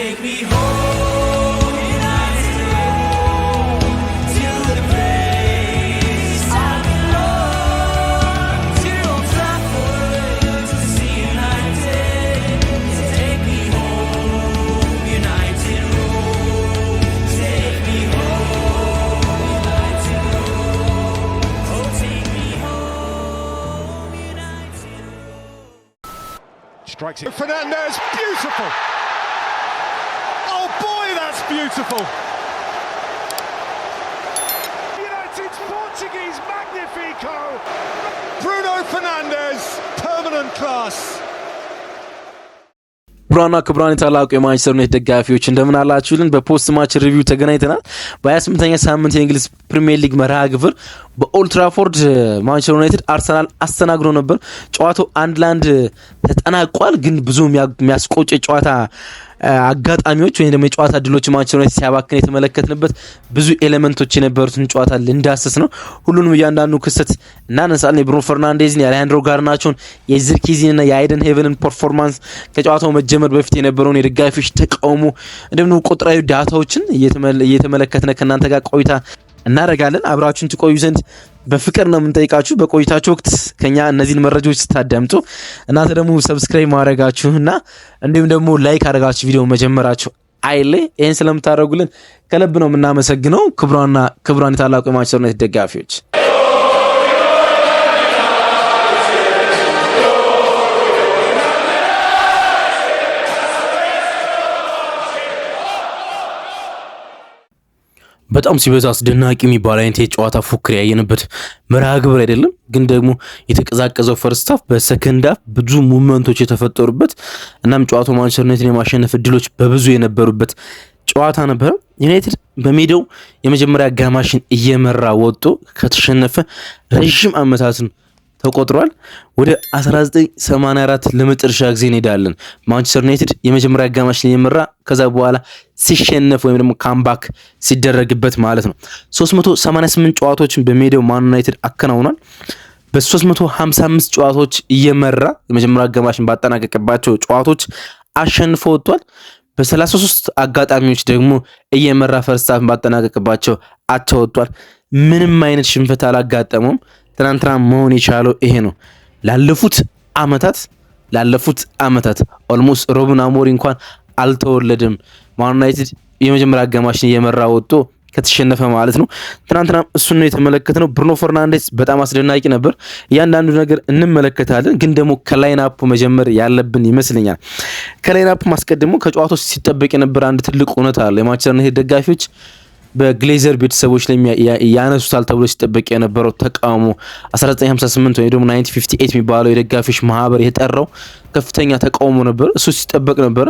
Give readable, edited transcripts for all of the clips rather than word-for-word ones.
take me home, United, to the place I belong, to Old Trafford, to see United. Take me home, United Road. Take me home, United Road. Oh, take me home, United Road. Strikes it. Fernandes, beautiful. Oh boy, that's beautiful. United's Portuguese Magnifico. Bruno Fernandes, permanent class. ብራና ክብራን የታላቁ የማንቸስተር ዩናይትድ ደጋፊዎች እንደምን አላችሁልን? በፖስት ማች ሪቪው ተገናኝተናል። በ28ኛ ሳምንት የእንግሊዝ ፕሪሚየር ሊግ መርሃ ግብር በኦልድ ትራፎርድ ማንቸስተር ዩናይትድ አርሰናል አስተናግዶ ነበር። ጨዋታው 1-1 ተጠናቋል። ግን ብዙ የሚያስቆጭ ጨዋታ አጋጣሚዎች ወይም ደግሞ የጨዋታ ድሎች ማንቸስተር ዩናይትድ ሲያባክን የተመለከትንበት ብዙ ኤሌመንቶች የነበሩትን ጨዋታ ልንዳስስ ነው። ሁሉንም እያንዳንዱ ክስተት እናነሳለን። የብሩኖ ፈርናንዴዝን፣ የአሌሃንድሮ ጋርናቾን፣ የዚርክዚንና የአይደን ሄቨንን ፐርፎርማንስ፣ ከጨዋታው መጀመር በፊት የነበረውን የደጋፊዎች ተቃውሞ፣ እንደምን ቁጥራዊ ዳታዎችን እየተመለከትነ ከእናንተ ጋር ቆይታ እናደርጋለን። አብራችሁን ትቆዩ ዘንድ በፍቅር ነው የምንጠይቃችሁ። በቆይታችሁ ወቅት ከኛ እነዚህን መረጃዎች ስታዳምጡ እናንተ ደግሞ ሰብስክራይብ ማድረጋችሁና እንዲሁም ደግሞ ላይክ አድርጋችሁ ቪዲዮ መጀመራችሁ አይለ ይሄን ስለምታደርጉልን ከልብ ነው የምናመሰግነው። ክብሯን የታላቁ የማንቸስተር ዩናይትድ ደጋፊዎች በጣም ሲበዛ አስደናቂ የሚባል አይነት የጨዋታ ፉክክር ያየንበት መርሃ ግብር አይደለም። ግን ደግሞ የተቀዛቀዘው ፈርስት ሃፍ በሰከንድ ሃፍ ብዙ ሙቭመንቶች የተፈጠሩበት እናም ጨዋታው ማንቸስተር ዩናይትድ የማሸነፍ እድሎች በብዙ የነበሩበት ጨዋታ ነበር። ዩናይትድ በሜዳው የመጀመሪያ አጋማሽን እየመራ ወጥቶ ከተሸነፈ ረጅም ዓመታትን ተቆጥሯል። ወደ 1984 ለመጨረሻ ጊዜ እንሄዳለን። ማንቸስተር ዩናይትድ የመጀመሪያ አጋማሽን እየመራ ከዛ በኋላ ሲሸነፍ ወይም ደግሞ ካምባክ ሲደረግበት ማለት ነው። 388 ጨዋታዎችን በሜዳው ማን ዩናይትድ አከናውኗል። በ355 ጨዋታዎች እየመራ የመጀመሪያ አጋማሽን ባጠናቀቀባቸው ጨዋታዎች አሸንፎ ወጥቷል። በ33 አጋጣሚዎች ደግሞ እየመራ ፈርስት ሃፍ ባጠናቀቀባቸው አቻ ወጥቷል። ምንም አይነት ሽንፈት አላጋጠመውም። ትናንትና መሆን የቻለው ይሄ ነው። ላለፉት አመታት ኦልሞስት ሩበን አሞሪም እንኳን አልተወለደም ማን ዩናይትድ የመጀመሪያ አጋማሽን እየመራ ወጥቶ ከተሸነፈ ማለት ነው። ትናንትና እሱን ነው የተመለከተነው። ብሩኖ ፈርናንዴዝ በጣም አስደናቂ ነበር። እያንዳንዱ ነገር እንመለከታለን። ግን ደግሞ ከላይን አፕ መጀመር ያለብን ይመስለኛል። ከላይን አፕ ማስቀደሙ ከጨዋታው ሲጠበቅ የነበረ አንድ ትልቅ እውነት አለ። የማንቸስተር ዩናይትድ ደጋፊዎች በግሌዘር ቤተሰቦች ላይ ያነሱታል ተብሎ ሲጠበቅ የነበረው ተቃውሞ 1958 ወይ ደግሞ 1958 የሚባለው የደጋፊዎች ማህበር የጠራው ከፍተኛ ተቃውሞ ነበር። እሱ ሲጠበቅ ነበር።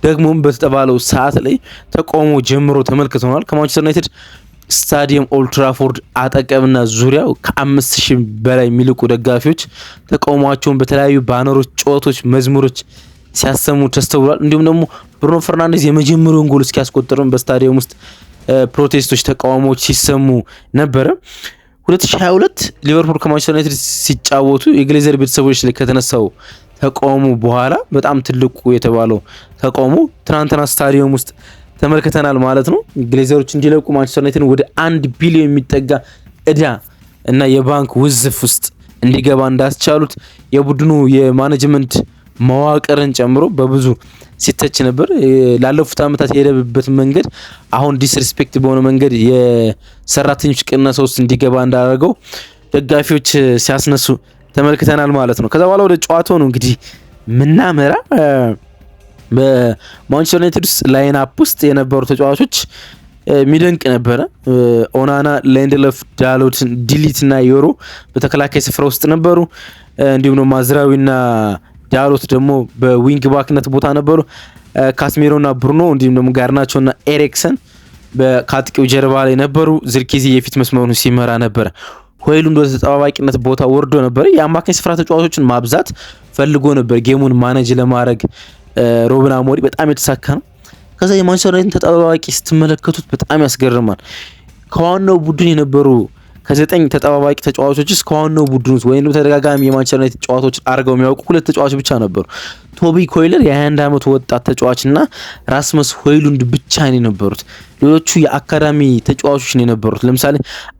ደግሞም በተባለው ሰዓት ላይ ተቃውሞ ጀምሮ ተመልክተናል። ከማንቸስተር ዩናይትድ ስታዲየም ኦልድ ትራፎርድ አጠገብና ዙሪያው ከ5000 በላይ የሚልቁ ደጋፊዎች ተቃውሟቸውን በተለያዩ ባነሮች፣ ጨዋታዎች፣ መዝሙሮች ሲያሰሙ ተስተውሏል። እንዲሁም ደግሞ ብሩኖ ፈርናንዴዝ የመጀመሪያውን ጎል እስኪያስቆጥርም በስታዲየም ውስጥ ፕሮቴስቶች፣ ተቃውሞዎች ሲሰሙ ነበረ። 2022 ሊቨርፑል ከማንቸስተር ዩናይትድ ሲጫወቱ የግሌዘር ቤተሰቦች ላይ ከተነሳው ተቃውሞ በኋላ በጣም ትልቁ የተባለው ተቃውሞ ትናንትና ስታዲየም ውስጥ ተመልክተናል ማለት ነው። ግሌዘሮች እንዲለቁ ማንቸስተር ዩናይትድ ወደ 1 ቢሊዮን የሚጠጋ እዳ እና የባንክ ውዝፍ ውስጥ እንዲገባ እንዳስቻሉት የቡድኑ የማኔጅመንት መዋቅርን ጨምሮ በብዙ ሲተች ነበር። ላለፉት ዓመታት የሄደበት መንገድ አሁን ዲስሪስፔክት በሆነ መንገድ የሰራተኞች ቅነሳ ውስጥ እንዲገባ እንዳደረገው ደጋፊዎች ሲያስነሱ ተመልክተናል ማለት ነው። ከዛ በኋላ ወደ ጨዋታው ነው እንግዲህ ምናመራ። በማንቸስተር ዩናይትድ ውስጥ ላይን አፕ ውስጥ የነበሩ ተጫዋቾች የሚደንቅ ነበረ። ኦናና፣ ሊንድሎፍ፣ ዳሎት፣ ዲሊት እና ዮሮ በተከላካይ ስፍራ ውስጥ ነበሩ። እንዲሁም ደግሞ ማዝራዊና ዳሎት ደግሞ በዊንግ ባክነት ቦታ ነበሩ። ካስሜሮና ብሩኖ እንዲሁም ደግሞ ጋርናቾና ኤሪክሰን በካጥቂው ጀርባ ላይ ነበሩ። ዝርኪዚ የፊት መስመሩን ሲመራ ነበር። ሆይሉንድ ወደ ተጠባባቂነት ቦታ ወርዶ ነበር። የአማካኝ ስፍራ ተጫዋቾችን ማብዛት ፈልጎ ነበር ጌሙን ማኔጅ ለማድረግ ሩበን አሞሪም። በጣም የተሳካ ነው። ከዛ የማንቸስተር ዩናይትድ ተጠባባቂ ስትመለከቱት በጣም ያስገርማል። ከዋናው ቡድን የነበሩ ከ9 ተጠባባቂ ተጫዋቾች ውስጥ ከዋናው ቡድን ውስጥ ወይም ተደጋጋሚ የማንቸስተር ዩናይትድ ጨዋታዎችን አድርገው የሚያውቁ 2 ተጫዋቾች ብቻ ነበሩ። ቶቢ ኮይለር የ21 ዓመት ወጣት ተጫዋችና ራስመስ ሆይሉንድ ብቻ ነው የነበሩት። ሌሎቹ የአካዳሚ ተጫዋቾች ነው የነበሩት። ለምሳሌ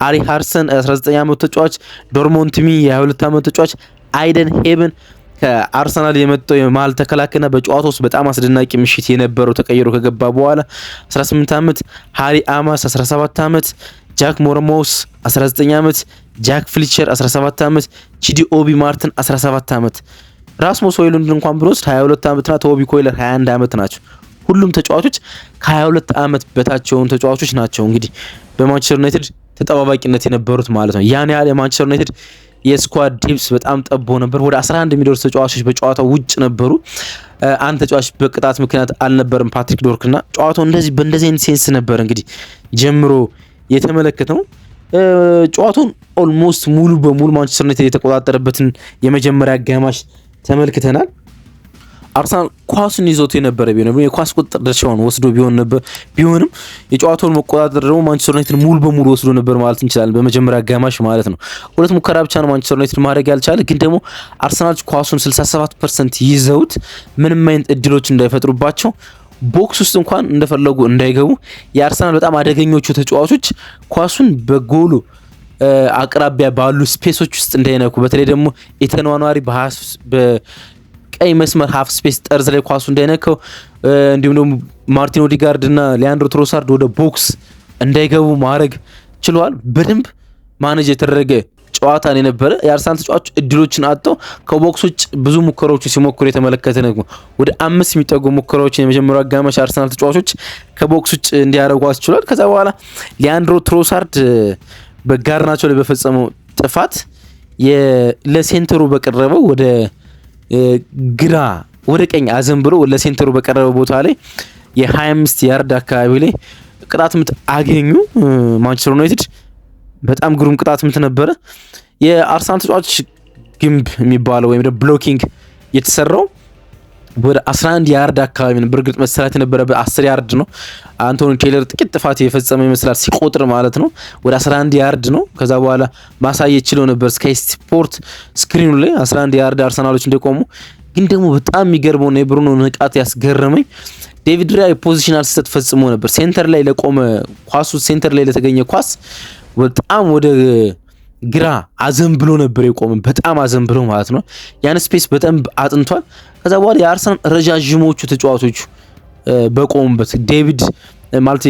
አሪ ሃርሰን 19 ዓመት ተጫዋች፣ ዶርሞንት ሚ የ22 ዓመት ተጫዋች፣ አይደን ሄበን ከአርሰናል የመጣው የመሃል ተከላካይና በጨዋታው ውስጥ በጣም አስደናቂ ምሽት የነበረው ተቀይሮ ከገባ በኋላ 18 ዓመት፣ ሃሪ አማስ 17 ዓመት፣ ጃክ ሞርሞስ 19 ዓመት፣ ጃክ ፍሊቸር 17 ዓመት፣ ቺዲ ኦቢ ማርትን 17 ዓመት፣ ራስሙስ ሆይሉንድ እንኳን ብንወስድ 22 ዓመትና ቶቢ ኮይለር 21 ዓመት ናቸው። ሁሉም ተጫዋቾች ከ22 ዓመት በታች የሆኑ ተጫዋቾች ናቸው እንግዲህ በማንቸስተር ዩናይትድ ተጠባባቂነት የነበሩት ማለት ነው። ያን ያህል የማንቸስተር ዩናይትድ የስኳድ ዲፕስ በጣም ጠቦ ነበር። ወደ 11 የሚደርሱ ተጫዋቾች በጨዋታው ውጭ ነበሩ። አንድ ተጫዋች በቅጣት ምክንያት አልነበረም፣ ፓትሪክ ዶርክና ጨዋታው በእንደዚህ አይነት ሴንስ ነበር እንግዲህ ጀምሮ የተመለከተው። ጨዋታውን ኦልሞስት ሙሉ በሙሉ ማንቸስተር ዩናይትድ የተቆጣጠረበትን የመጀመሪያ አጋማሽ ተመልክተናል። አርሰናል ኳሱን ይዞት የነበረ ቢሆንም የኳስ ቁጥጥር ድርሻውን ወስዶ ቢሆንም የጨዋታውን መቆጣጠር ደግሞ ማንቸስተር ዩናይትድ ሙሉ በሙሉ ወስዶ ነበር ማለት እንችላለን። በመጀመሪያ አጋማሽ ማለት ነው። 2 ሙከራ ብቻ ነው ማንቸስተር ዩናይትድ ማድረግ ያልቻለ፣ ግን ደግሞ አርሰናል ኳሱን 67% ይዘውት ምንም አይነት እድሎች እንዳይፈጥሩባቸው ቦክስ ውስጥ እንኳን እንደፈለጉ እንዳይገቡ የአርሰናል በጣም አደገኞቹ ተጫዋቾች ኳሱን በጎሉ አቅራቢያ ባሉ ስፔሶች ውስጥ እንዳይነኩ፣ በተለይ ደግሞ የተኗኗሪ ቀይ መስመር ሀፍ ስፔስ ጠርዝ ላይ ኳሱ እንዳይነካው፣ እንዲሁም ደግሞ ማርቲን ኦዲጋርድ እና ሊያንድሮ ትሮሳርድ ወደ ቦክስ እንዳይገቡ ማድረግ ችለዋል። በደንብ ማኔጅ የተደረገ ጨዋታ ነው የነበረ። የአርሰናል ተጫዋቾች እድሎችን አጥተው ከቦክስ ውጭ ብዙ ሙከራዎችን ሲሞክሩ የተመለከተ ነው። ወደ 5 የሚጠጉ ሙከራዎችን የመጀመሪያው አጋማሽ የአርሰናል ተጫዋቾች ከቦክስ ውጭ እንዲያደርጉ አስችሏል። ከዛ በኋላ ሊያንድሮ ትሮሳርድ በጋርናቾ ላይ በፈጸመው ጥፋት ለሴንተሩ በቀረበው ወደ ግራ ወደ ቀኝ አዘንብሎ ለሴንተሩ በቀረበ ቦታ ላይ የ25 ያርድ አካባቢ ላይ ቅጣት ምት አገኙ ማንቸስተር ዩናይትድ። በጣም ግሩም ቅጣት ምት ነበረ። የአርሰናል ተጫዋቾች ግንብ የሚባለው ወይም ብሎኪንግ የተሰራው ወደ 11 ያርድ አካባቢ ነው። በእርግጥ መሰራት የነበረበት 10 ያርድ ነው። አንቶኒ ቴይለር ጥቂት ጥፋት የፈጸመ ይመስላል ሲቆጥር ማለት ነው። ወደ 11 ያርድ ነው። ከዛ በኋላ ማሳየት ችሎ ነበር ስካይ ስፖርት ስክሪኑ ላይ 11 ያርድ አርሰናሎች እንደቆሙ። ግን ደግሞ በጣም የሚገርመው ነው የብሩኖ ንቃት ያስገረመኝ፣ ዴቪድ ራያ ፖዚሽናል ስህተት ፈጽሞ ነበር። ሴንተር ላይ ለቆመ ኳሱ ሴንተር ላይ ለተገኘ ኳስ በጣም ወደ ግራ አዘንብሎ ነበር የቆመ፣ በጣም አዘንብሎ ማለት ነው። ያን ስፔስ በጣም አጥንቷል። ከዛ በኋላ የአርሰናል ረጃጅሞቹ ተጫዋቾች በቆሙበት ዴቪድ ማለት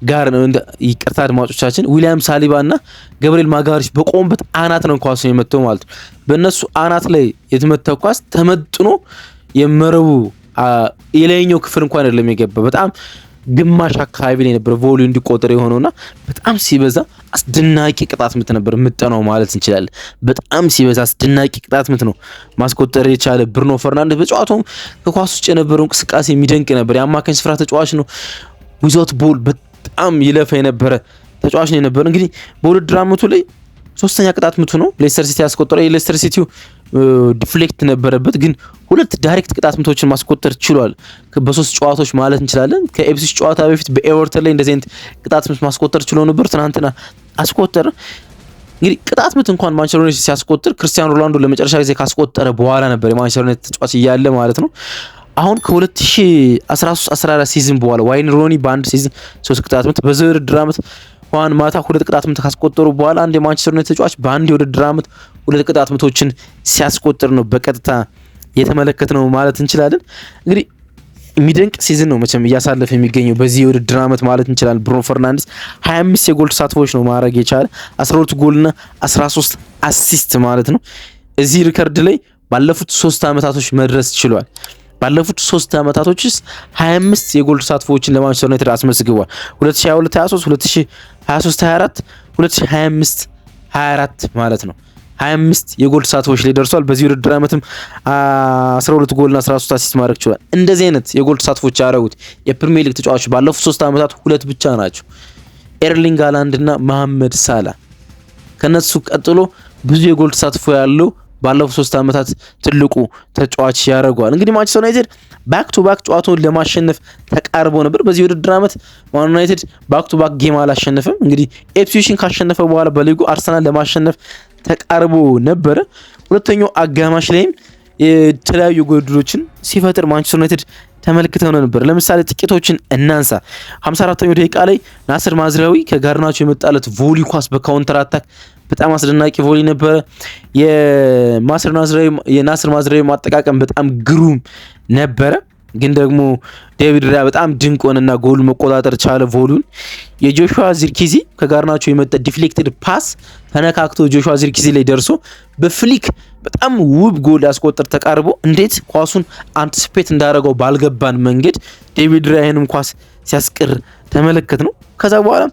ጋር ይቅርታ አድማጮቻችን፣ ዊሊያም ሳሊባ እና ገብርኤል ማጋሪሽ በቆሙበት አናት ነው ኳሱ የመታው ማለት ነው። በእነሱ አናት ላይ የተመታው ኳስ ተመጥኖ የመረቡ የላይኛው ክፍል እንኳን አይደለም የገባ፣ በጣም ግማሽ አካባቢ ላይ ነበር ቮሊዩ እንዲቆጠር የሆነውና በጣም ሲበዛ አስደናቂ ቅጣት ምት ነበር ምጠናው ማለት እንችላለን። በጣም ሲበዛ አስደናቂ ቅጣት ምት ነው ማስቆጠር የቻለ ብሩኖ ፈርናንዴዝ። በጨዋታውም ከኳስ ውጭ የነበረው እንቅስቃሴ የሚደንቅ ነበር። የአማካኝ ስፍራ ተጫዋች ነው። ዊዛውት ቦል በጣም ይለፋ የነበረ ተጫዋች ነው የነበረ። እንግዲህ በውድድር ዓመቱ ላይ 3ኛ ቅጣት ምቱ ነው ሌስተር ሲቲ ያስቆጠረው። የሌስተር ሲቲው ዲፍሌክት ነበረበት፣ ግን 2 ዳይሬክት ቅጣት ምቶችን ማስቆጠር ችሏል በ3 ጨዋታዎች ማለት እንችላለን። ከኤፕስዊች ጨዋታ በፊት በኤቨርተን ላይ እንደዚህ አይነት ቅጣት ምት ማስቆጠር ችሎ ነበር። ትናንትና አስቆጠረ። እንግዲህ ቅጣት ምት እንኳን ማንቸስተር ዩናይትድ ሲያስቆጥር ክርስቲያኖ ሮናልዶ ለመጨረሻ ጊዜ ካስቆጠረ በኋላ ነበር የማንቸስተር ዩናይትድ ተጫዋች እያለ ማለት ነው። አሁን ከ2013-14 ሲዝን በኋላ ዋይን ሮኒ በአንድ ሲዝን 3 ቅጣት ምት፣ በዚህ ውድድር ዓመት ዋን ማታ 2 ቅጣት ምት ካስቆጠሩ በኋላ አንድ የማንቸስተር ዩናይትድ ተጫዋች በአንድ የውድድር ዓመት 2 ቅጣት ምቶችን ሲያስቆጥር ነው በቀጥታ የተመለከትነው ማለት እንችላለን። እንግዲህ የሚደንቅ ሲዝን ነው መቼም እያሳለፈ የሚገኘው በዚህ የውድድር ዓመት ማለት እንችላለን። ብሩኖ ፈርናንዴዝ 25 የጎል ተሳትፎች ነው ማድረግ የቻለ 12 ጎልና 13 አሲስት ማለት ነው። እዚህ ሪከርድ ላይ ባለፉት 3 ዓመታቶች መድረስ ችሏል። ባለፉት 3 ዓመታቶች ውስጥ 25 የጎል ተሳትፎዎችን ለማንቸስተር ዩናይትድ አስመዝግቧል። 2022-23፣ 2023-24፣ 2025-24 ማለት ነው 25 የጎል ተሳትፎዎች ላይ ደርሷል። በዚህ ውድድር ዓመትም 12 ጎልና 13 አሲስት ማድረግ ችሏል። እንደዚህ አይነት የጎል ተሳትፎዎች ያደረጉት የፕሪሚየር ሊግ ተጫዋቾች ባለፉት 3 ዓመታት 2 ብቻ ናቸው፣ ኤርሊንግ ሃላንድ እና መሐመድ ሳላ። ከነሱ ቀጥሎ ብዙ የጎል ተሳትፎ ያለው ባለፉት 3 ዓመታት ትልቁ ተጫዋች ያደርገዋል። እንግዲህ ማንቸስተር ዩናይትድ ባክ ቱ ባክ ጨዋታውን ለማሸነፍ ተቃርቦ ነበር። በዚህ ውድድር ዓመት ማን ዩናይትድ ባክ ቱ ባክ ጌም አላሸነፈም። እንግዲህ ኢፕስዊችን ካሸነፈ በኋላ በሊጉ አርሰናል ለማሸነፍ ተቃርቦ ነበረ። ሁለተኛው አጋማሽ ላይም የተለያዩ ጎድሎችን ሲፈጥር ማንቸስተር ዩናይትድ ተመልክተው ነበር። ለምሳሌ ጥቂቶችን እናንሳ። 54ኛው ደቂቃ ላይ ናስር ማዝራዊ ከጋርናቾ የመጣለት ቮሊ ኳስ በካውንተር አታክ በጣም አስደናቂ ቮሊ ነበረ። የናስር ማዝራዊ ማጠቃቀም በጣም ግሩም ነበረ። ግን ደግሞ ዴቪድ ራያ በጣም ድንቅ ሆነና ጎል መቆጣጠር ቻለ ቮሊውን። የጆሹዋ ዚርክዚ ከጋርናቾ የመጣ ዲፍሌክትድ ፓስ ተነካክቶ ጆሹዋ ዚርክዚ ላይ ደርሶ በፍሊክ በጣም ውብ ጎል ያስቆጠር ተቃርቦ እንዴት ኳሱን አንቲሲፔት እንዳደረገው ባልገባን መንገድ ዴቪድ ራያንም ኳስ ሲያስቀር ተመለከት ነው። ከዛ በኋላ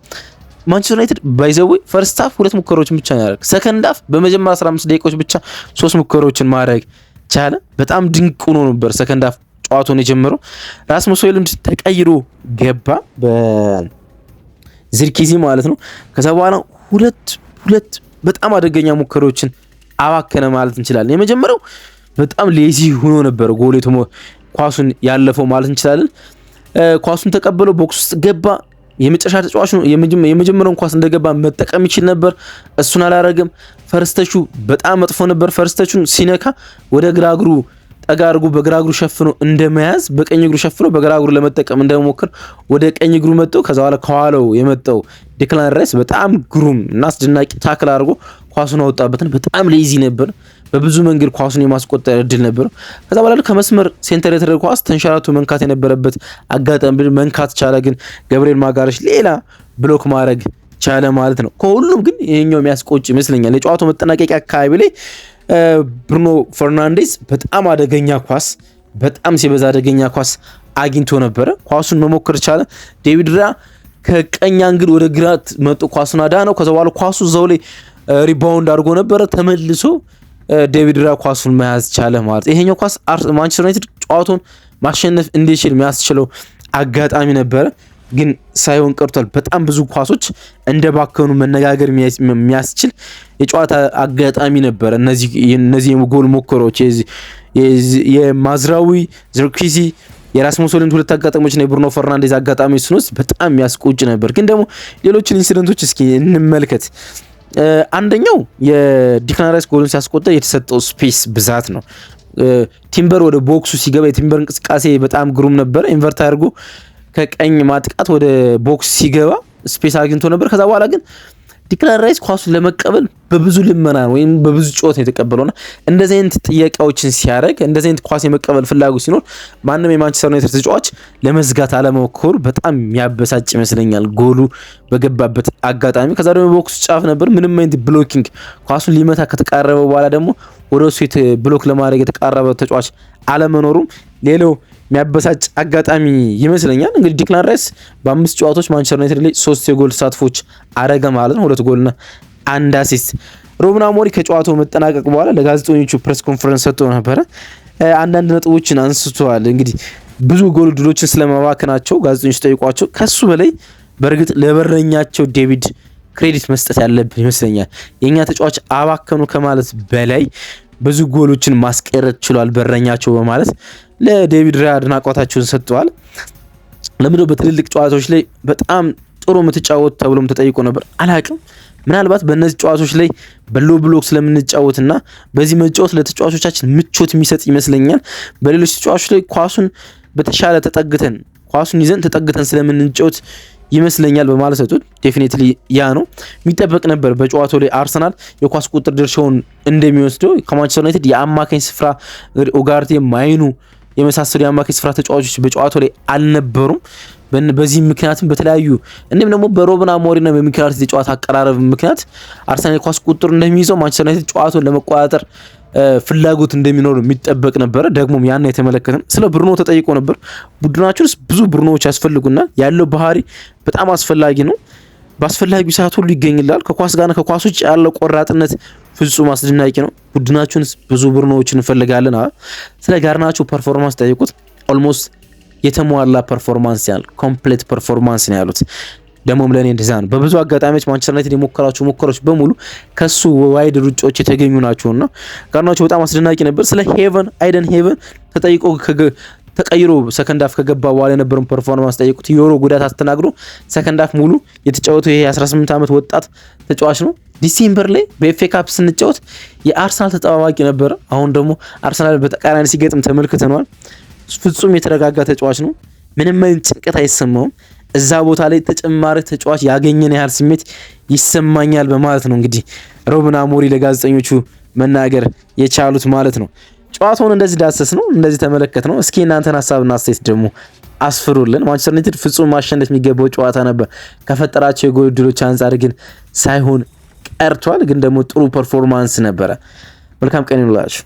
ማንቸስተር ዩናይትድ ባይዘው ፈርስት ሃፍ 2 ሙከራዎችን ብቻ ያደረገ፣ ሰከንድ ሃፍ በመጀመሪያ 15 ደቂቃዎች ብቻ 3 ሙከራዎችን ማድረግ ቻለ። በጣም ድንቅ ሆኖ ነበር ሰከንድ ሃፍ ጨዋታውን የጀመረው። ራስሙስ ሆይሉንድ ተቀይሮ ገባ በዚርክዚ ማለት ነው። ከዛ በኋላ ሁለት በጣም አደገኛ ሙከራዎችን አባከነ ማለት እንችላለን። የመጀመሪያው በጣም ሌዚ ሆኖ ነበር ኳሱን ያለፈው ማለት እንችላለን። ኳሱን ተቀበለው ቦክስ ውስጥ ገባ። የመጨረሻ ተጫዋች ነው። የመጀመሪያውን ኳስ እንደገባ መጠቀም ይችል ነበር፣ እሱን አላረገም። ፈርስተቹ በጣም መጥፎ ነበር። ፈርስተቹን ሲነካ ወደ ግራ እግሩ ጠጋ አድርጎ በግራ እግሩ ሸፍኖ እንደመያዝ በቀኝ እግሩ ሸፍኖ በግራ እግሩ ለመጠቀም እንደሞከር ወደ ቀኝ እግሩ መጥቶ ከዛ በኋላ ከኋላው የመጣው ዲክላን ራይስ በጣም ግሩም እና አስደናቂ ታክል አድርጎ ኳሱን አወጣበትን። በጣም ሌዚ ነበር። በብዙ መንገድ ኳሱን የማስቆጠር እድል ነበር። ከዛ በኋላ ከመስመር ሴንተር የተደረገ ኳስ ተንሸራቶ መንካት የነበረበት አጋጣሚ መንካት ቻለ። ግን ገብርኤል ማጋረሽ ሌላ ብሎክ ማድረግ ቻለ ማለት ነው። ከሁሉም ግን ይሄኛው የሚያስቆጭ ይመስለኛል። የጨዋታው መጠናቀቂያ አካባቢ ላይ ብሩኖ ፈርናንዴዝ በጣም አደገኛ ኳስ በጣም ሲበዛ አደገኛ ኳስ አግኝቶ ነበረ። ኳሱን መሞከር ቻለ። ዴቪድ ራያ ከቀኝ አንግል ወደ ግራ መጥቶ ኳሱን አዳነው። ከዛ በኋላ ኳሱ እዛው ላይ ሪባውንድ አድርጎ ነበረ። ተመልሶ ዴቪድ ራያ ኳሱን መያዝ ቻለ ማለት። ይሄኛው ኳስ ማንቸስተር ዩናይትድ ጨዋታውን ማሸነፍ እንዲችል የሚያስችለው አጋጣሚ ነበረ፣ ግን ሳይሆን ቀርቷል። በጣም ብዙ ኳሶች እንደባከኑ መነጋገር የሚያስችል የጨዋታ አጋጣሚ ነበረ። እነዚህ የጎል ሙከራዎች የማዝራዊ ዚርክዚ የራስሙስ ሆይሉንድ 2 አጋጣሚዎችና የብሩኖ ፈርናንዴዝ አጋጣሚዎች ስንወስድ በጣም የሚያስቆጭ ነበር። ግን ደግሞ ሌሎችን ኢንሲደንቶች እስኪ እንመልከት። አንደኛው የዲክላን ራይስ ጎልን ሲያስቆጠር የተሰጠው ስፔስ ብዛት ነው። ቲምበር ወደ ቦክሱ ሲገባ የቲምበር እንቅስቃሴ በጣም ግሩም ነበር። ኢንቨርት አድርጎ ከቀኝ ማጥቃት ወደ ቦክስ ሲገባ ስፔስ አግኝቶ ነበር። ከዛ በኋላ ግን ዲክላን ራይስ ኳሱን ለመቀበል በብዙ ልመና ወይም በብዙ ጮት ነው የተቀበለውና እንደዚህ አይነት ጥያቄዎችን ሲያደርግ እንደዚህ አይነት ኳስ የመቀበል ፍላጎት ሲኖር ማንም የማንቸስተር ዩናይትድ ተጫዋች ለመዝጋት አለመሞከሩ በጣም የሚያበሳጭ ይመስለኛል። ጎሉ በገባበት አጋጣሚ ከዛ ደግሞ ቦክስ ጫፍ ነበር። ምንም አይነት ብሎኪንግ ኳሱን ሊመታ ከተቃረበ በኋላ ደግሞ ወደ እሱ ብሎክ ለማድረግ የተቃረበ ተጫዋች አለመኖሩም ሌላው የሚያበሳጭ አጋጣሚ ይመስለኛል። እንግዲህ ዲክላን ራይስ በ5 ጨዋታዎች ማንቸስተር ዩናይትድ ላይ 3 የጎል ተሳትፎች አረገ ማለት ነው። 2 ጎልና 1 አሲስት። ሩበን አሞሪም ከጨዋታው መጠናቀቅ በኋላ ለጋዜጠኞቹ ፕሬስ ኮንፈረንስ ሰጥቶ ነበረ። አንዳንድ ነጥቦችን አንስተዋል። እንግዲህ ብዙ ጎል ድሎችን ስለማባከናቸው ጋዜጠኞች ጠይቋቸው ከሱ በላይ በእርግጥ ለበረኛቸው ዴቪድ ክሬዲት መስጠት ያለብን ይመስለኛል። የኛ ተጫዋች አባከኑ ከማለት በላይ ብዙ ጎሎችን ማስቀረት ችሏል በረኛቸው በማለት ለዴቪድ ራያ አድናቆታቸውን ሰጥተዋል። ለምንድነው በትልልቅ ጨዋታዎች ላይ በጣም ጥሩ የምትጫወት ተብሎም ተጠይቆ ነበር። አላቅም፣ ምናልባት በእነዚህ ጨዋታዎች ላይ በሎ ብሎክ ስለምንጫወትና በዚህ መጫወት ለተጫዋቾቻችን ምቾት የሚሰጥ ይመስለኛል። በሌሎች ተጫዋቾች ላይ ኳሱን በተሻለ ተጠግተን ኳሱን ይዘን ተጠግተን ስለምንጫወት ይመስለኛል በማለት ሰጡት። ዴፊኒትሊ ያ ነው የሚጠበቅ ነበር። በጨዋታው ላይ አርሰናል የኳስ ቁጥር ድርሻውን እንደሚወስደው ከማንቸስተር ዩናይትድ የአማካኝ ስፍራ ኦጋርቴ፣ ማይኑ የመሳሰሉ የአማካኝ ስፍራ ተጫዋቾች በጨዋታው ላይ አልነበሩም። በዚህ ምክንያትም በተለያዩ እንዲሁም ደግሞ በሩበን አሞሪምና በሚኬል አርቴታ የጨዋታ አቀራረብ ምክንያት አርሰናል የኳስ ቁጥር እንደሚይዘው ማንቸስተር ዩናይትድ ጨዋታውን ለመቆጣጠር ፍላጎት እንደሚኖር የሚጠበቅ ነበረ። ደግሞም ያን የተመለከተን ስለ ብሩኖ ተጠይቆ ነበር። ቡድናችንስ ብዙ ብሩኖዎች ያስፈልጉናል፣ ያለው ባህሪ በጣም አስፈላጊ ነው፣ በአስፈላጊው ሰዓት ሁሉ ይገኝላል፣ ከኳስ ጋር ከኳስ ውጭ ያለው ቆራጥነት ፍጹም አስደናቂ ነው፣ ቡድናችንስ ብዙ ብሩኖዎችን እንፈልጋለን። ስለ ጋርናቾ ፐርፎርማንስ ጠይቁት። ኦልሞስት የተሟላ ፐርፎርማንስ ያል ኮምፕሌት ፐርፎርማንስ ነው ያሉት። ደግሞም ለኔ እንደዛ ነው። በብዙ አጋጣሚዎች ማንቸስተር ዩናይትድ የሞከራቸው ሙከራዎች በሙሉ ከሱ ዋይድ ሩጫዎች የተገኙ ናቸውና ጋርናቾ በጣም አስደናቂ ነበር። ስለ አይደን ሄቨን ተጠይቆ ተቀይሮ ሰከንድ ሃፍ ከገባ በኋላ የነበረውን ፐርፎርማንስ ጠይቁት። ዮሮ ጉዳት አስተናግዶ ሰከንድ ሃፍ ሙሉ የተጫወተው ይሄ 18 ዓመት ወጣት ተጫዋች ነው። ዲሴምበር ላይ በኤፍኤ ካፕ ስንጫወት የአርሰናል ተጠባባቂ ነበር። አሁን ደግሞ አርሰናል በተቃራኒ ሲገጥም ተመልክተናል። ፍጹም የተረጋጋ ተጫዋች ነው። ምንም አይነት ጭንቀት አይሰማውም። እዛ ቦታ ላይ ተጨማሪ ተጫዋች ያገኘን ያህል ስሜት ይሰማኛል በማለት ነው እንግዲህ ሩበን አሞሪም ለጋዜጠኞቹ መናገር የቻሉት ማለት ነው። ጨዋታውን እንደዚህ ዳሰስ ነው፣ እንደዚህ ተመለከት ነው። እስኪ እናንተን ሀሳብና አስተያየት ደግሞ አስፍሩልን። ማንቸስተር ዩናይትድ ፍጹም ማሸነፍ የሚገባው ጨዋታ ነበር። ከፈጠራቸው የጎል ዕድሎች አንጻር ግን ሳይሆን ቀርቷል። ግን ደግሞ ጥሩ ፐርፎርማንስ ነበረ። መልካም ቀን ይሁንላችሁ።